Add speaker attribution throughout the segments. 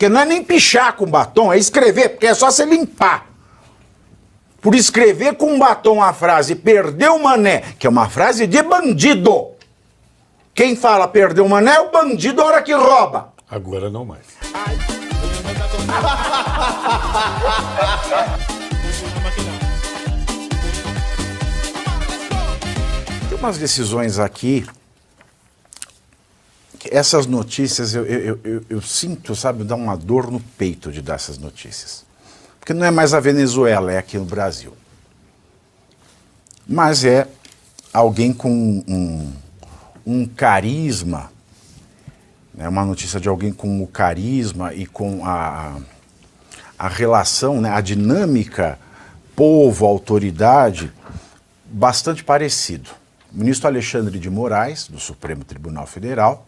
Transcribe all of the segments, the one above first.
Speaker 1: Porque não é nem pichar com batom, é escrever, porque é só você limpar. Por escrever com batom a frase perdeu o mané, que é uma frase de bandido. Quem fala perdeu o mané é o bandido a hora que rouba.
Speaker 2: Agora não mais.
Speaker 1: Tem umas decisões aqui, que essas notícias eu sinto, sabe, dá uma dor no peito de dar essas notícias. Porque não é mais a Venezuela, é aqui no Brasil. Mas é alguém com um carisma, é uma notícia de alguém com o carisma e com a relação, né, a dinâmica povo-autoridade bastante parecido. O ministro Alexandre de Moraes, do Supremo Tribunal Federal,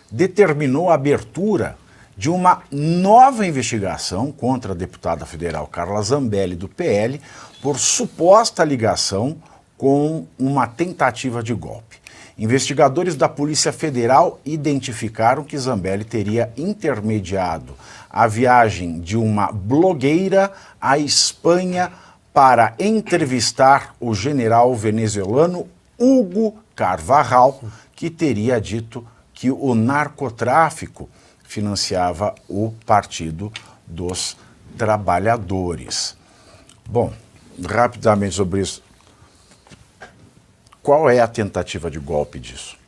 Speaker 1: determinou a abertura de uma nova investigação contra a deputada federal Carla Zambelli, do PL, por suposta ligação com uma tentativa de golpe. Investigadores da Polícia Federal identificaram que Zambelli teria intermediado a viagem de uma blogueira à Espanha para entrevistar o general venezuelano Hugo Carvajal, que teria dito que o narcotráfico financiava o Partido dos Trabalhadores. Bom, rapidamente sobre isso. Qual é a tentativa de golpe disso?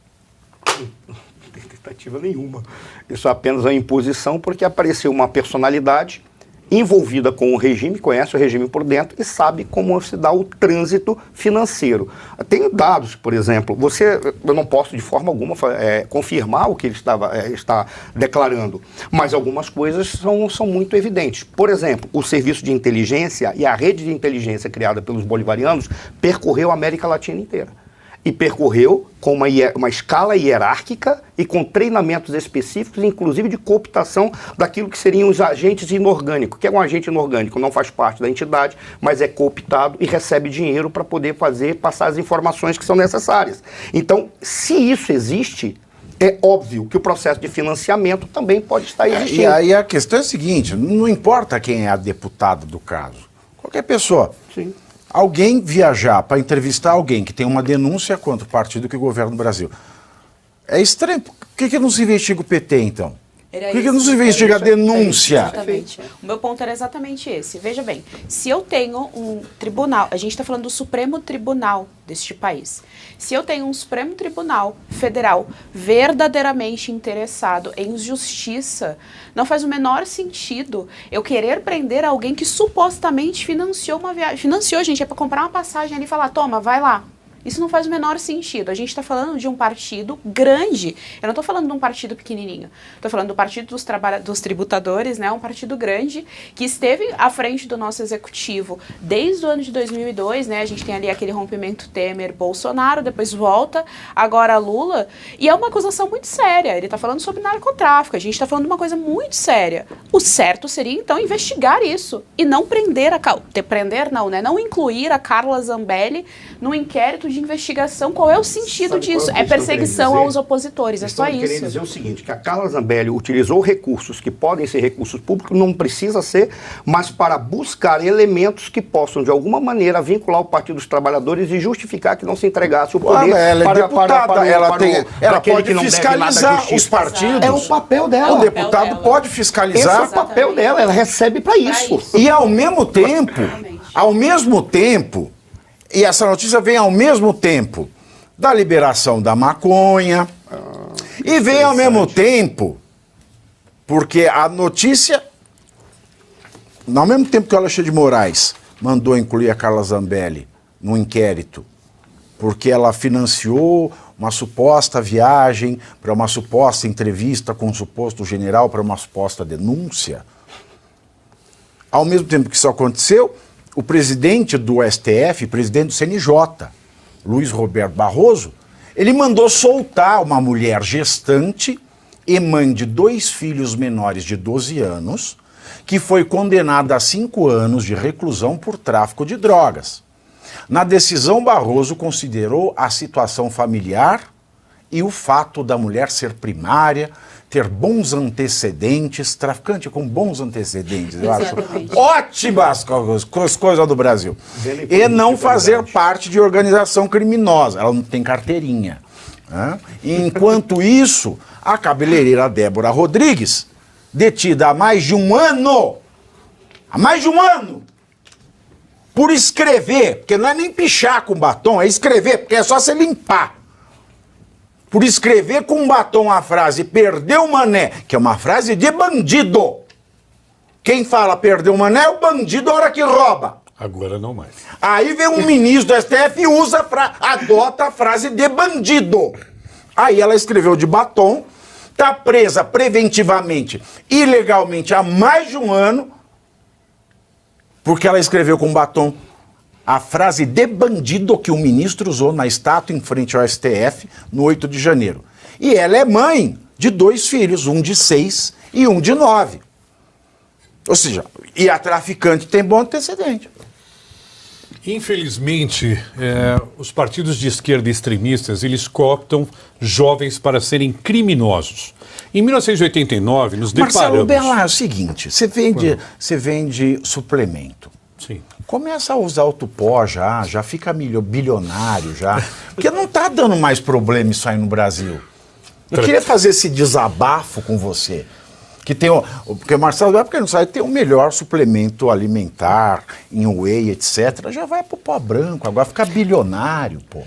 Speaker 3: Não tem tentativa nenhuma. Isso é apenas uma imposição porque apareceu uma personalidade envolvida com o regime, conhece o regime por dentro e sabe como se dá o trânsito financeiro. Tem dados, por exemplo, eu não posso de forma alguma confirmar o que ele está declarando, mas algumas coisas são muito evidentes. Por exemplo, o serviço de inteligência e a rede de inteligência criada pelos bolivarianos percorreu a América Latina inteira. E percorreu com uma escala hierárquica e com treinamentos específicos, inclusive de cooptação daquilo que seriam os agentes inorgânicos. O que é um agente inorgânico? Não faz parte da entidade, mas é cooptado e recebe dinheiro para poder passar as informações que são necessárias. Então, se isso existe, é óbvio que o processo de financiamento também pode estar existindo.
Speaker 1: E aí a questão é a seguinte, não importa quem é a deputada do caso, qualquer pessoa.
Speaker 3: Sim.
Speaker 1: Alguém viajar para entrevistar alguém que tem uma denúncia contra o partido que governa o Brasil. É estranho. Por que não se investiga o PT, então? Por que não se investiga a denúncia?
Speaker 4: Exatamente. O meu ponto era exatamente esse. Veja bem, se eu tenho um tribunal, a gente está falando do Supremo Tribunal deste país, se eu tenho um Supremo Tribunal Federal verdadeiramente interessado em justiça, não faz o menor sentido eu querer prender alguém que supostamente financiou uma viagem. Financiou, gente, é para comprar uma passagem ali e falar, toma, vai lá. Isso não faz o menor sentido. A gente está falando de um partido grande. Eu não estou falando de um partido pequenininho. Estou falando do Partido dos Tributadores, né? Um partido grande que esteve à frente do nosso executivo desde o ano de 2002, né? A gente tem ali aquele rompimento Temer-Bolsonaro, depois volta, agora Lula. E é uma acusação muito séria. Ele está falando sobre narcotráfico. A gente está falando de uma coisa muito séria. O certo seria, então, investigar isso e não prender não, né? Não incluir a Carla Zambelli no inquérito de investigação. Qual é o sentido disso? É perseguição aos opositores, é só isso.
Speaker 3: Querendo dizer o seguinte, que a Carla Zambelli utilizou recursos que podem ser recursos públicos, não precisa ser, mas para buscar elementos que possam, de alguma maneira, vincular o Partido dos Trabalhadores e justificar que não se entregasse o poder
Speaker 1: ela é deputada, ela pode fiscalizar os partidos.
Speaker 3: É o papel dela.
Speaker 1: O deputado pode fiscalizar.
Speaker 3: Esse é o papel dela, ela recebe para isso.
Speaker 1: E ao mesmo tempo, e essa notícia vem ao mesmo tempo da liberação da maconha, e vem ao mesmo tempo, porque a notícia, ao mesmo tempo que o Alexandre de Moraes mandou incluir a Carla Zambelli no inquérito, porque ela financiou uma suposta viagem para uma suposta entrevista com um suposto general para uma suposta denúncia, ao mesmo tempo que isso aconteceu, o presidente do STF, presidente do CNJ, Luiz Roberto Barroso, ele mandou soltar uma mulher gestante e mãe de 2 filhos menores de 12 anos, que foi condenada a 5 anos de reclusão por tráfico de drogas. Na decisão, Barroso considerou a situação familiar e o fato da mulher ser primária, ter bons antecedentes, traficante com bons antecedentes, eu acho
Speaker 4: Exatamente.
Speaker 1: ótimas coisas do Brasil. E não fazer parte de organização criminosa, ela não tem carteirinha. Né? Enquanto isso, a cabeleireira Débora Rodrigues, detida há mais de um ano, por escrever, porque não é nem pichar com batom, é escrever, porque é só você limpar. Por escrever com batom a frase "perdeu o mané", que é uma frase de bandido. Quem fala "perdeu o mané" é o bandido a hora que rouba.
Speaker 2: Agora não mais.
Speaker 1: Aí vem um ministro do STF e adota a frase de bandido. Aí ela escreveu de batom, está presa preventivamente, ilegalmente há mais de um ano, porque ela escreveu com batom a frase de bandido que o ministro usou na estátua em frente ao STF no 8 de janeiro. E ela é mãe de 2 filhos, um de 6 e um de 9. Ou seja, e a traficante tem bom antecedente.
Speaker 2: Infelizmente, os partidos de esquerda extremistas, eles cooptam jovens para serem criminosos. Em 1989, nos deparamos...
Speaker 1: Marcelo Bellar, é o seguinte, você vende suplemento.
Speaker 2: Sim.
Speaker 1: Começa a usar o tupó já fica bilionário já. Porque não está dando mais problema isso aí no Brasil. Eu queria fazer esse desabafo com você. Porque o Marcelo Bellar, porque não sabe, tem o melhor suplemento alimentar, em whey, etc. Já vai pro pó branco, agora fica bilionário, pô.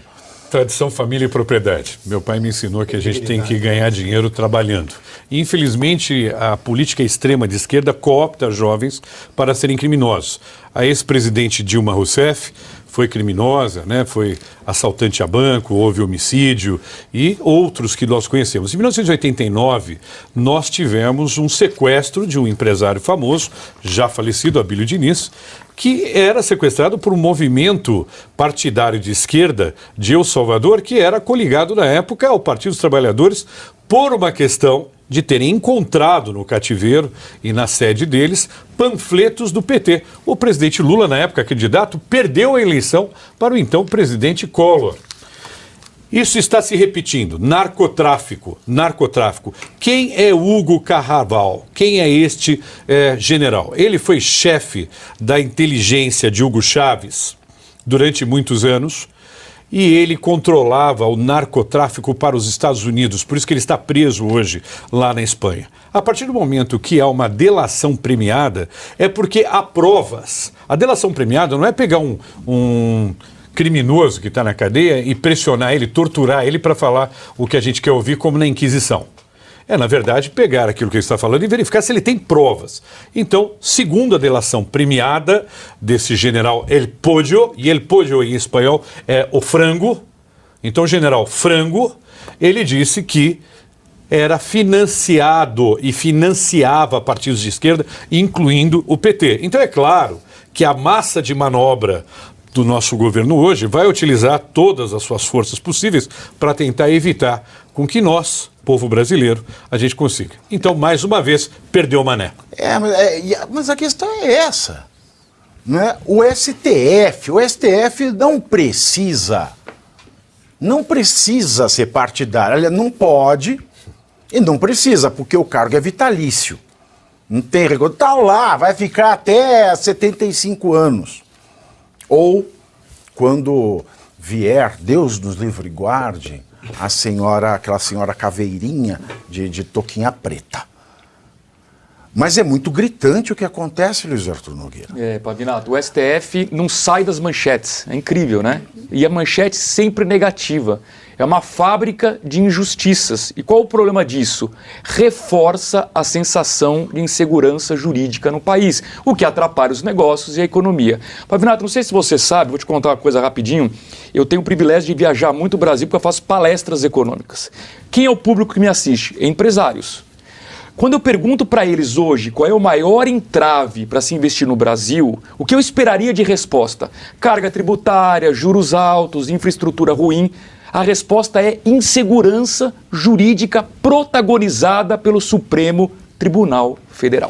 Speaker 2: Tradição, família e propriedade. Meu pai me ensinou que a gente tem que ganhar dinheiro trabalhando. E, infelizmente, a política extrema de esquerda coopta jovens para serem criminosos. A ex-presidente Dilma Rousseff foi criminosa, né? Foi assaltante a banco, houve homicídio e outros que nós conhecemos. Em 1989, nós tivemos um sequestro de um empresário famoso, já falecido, Abílio Diniz, que era sequestrado por um movimento partidário de esquerda de El Salvador, que era coligado na época ao Partido dos Trabalhadores por uma questão de terem encontrado no cativeiro e na sede deles panfletos do PT. O presidente Lula, na época candidato, perdeu a eleição para o então presidente Collor. Isso está se repetindo. Narcotráfico. Quem é Hugo Carraval? Quem é este general? Ele foi chefe da inteligência de Hugo Chávez durante muitos anos e ele controlava o narcotráfico para os Estados Unidos, por isso que ele está preso hoje lá na Espanha. A partir do momento que há uma delação premiada, é porque há provas. A delação premiada não é pegar um criminoso que está na cadeia e pressionar ele, torturar ele para falar o que a gente quer ouvir, como na Inquisição. É, na verdade, pegar aquilo que ele está falando e verificar se ele tem provas. Então, segundo a delação premiada desse general El Pollo, e El Pollo em espanhol é o frango, então o general Frango, ele disse que era financiado e financiava partidos de esquerda, incluindo o PT. Então é claro que a massa de manobra do nosso governo hoje vai utilizar todas as suas forças possíveis para tentar evitar com que nós, povo brasileiro, a gente consiga. Então, mais uma vez, perdeu o mané.
Speaker 1: Mas a questão é essa. Né? O STF não precisa ser partidário. Ele não pode e não precisa, porque o cargo é vitalício. Não tem rigor. Tá lá, vai ficar até 75 anos. Ou, quando vier, Deus nos livre e guarde, aquela senhora caveirinha de touquinha preta. Mas é muito gritante o que acontece, Luiz Arthur Nogueira.
Speaker 5: Pavinato, o STF não sai das manchetes. É incrível, né? E a manchete sempre negativa. É uma fábrica de injustiças. E qual o problema disso? Reforça a sensação de insegurança jurídica no país, o que atrapalha os negócios e a economia. Pavinato, não sei se você sabe, vou te contar uma coisa rapidinho. Eu tenho o privilégio de viajar muito o Brasil porque eu faço palestras econômicas. Quem é o público que me assiste? Empresários. Quando eu pergunto para eles hoje qual é o maior entrave para se investir no Brasil, o que eu esperaria de resposta? Carga tributária, juros altos, infraestrutura ruim. A resposta é insegurança jurídica protagonizada pelo Supremo Tribunal Federal.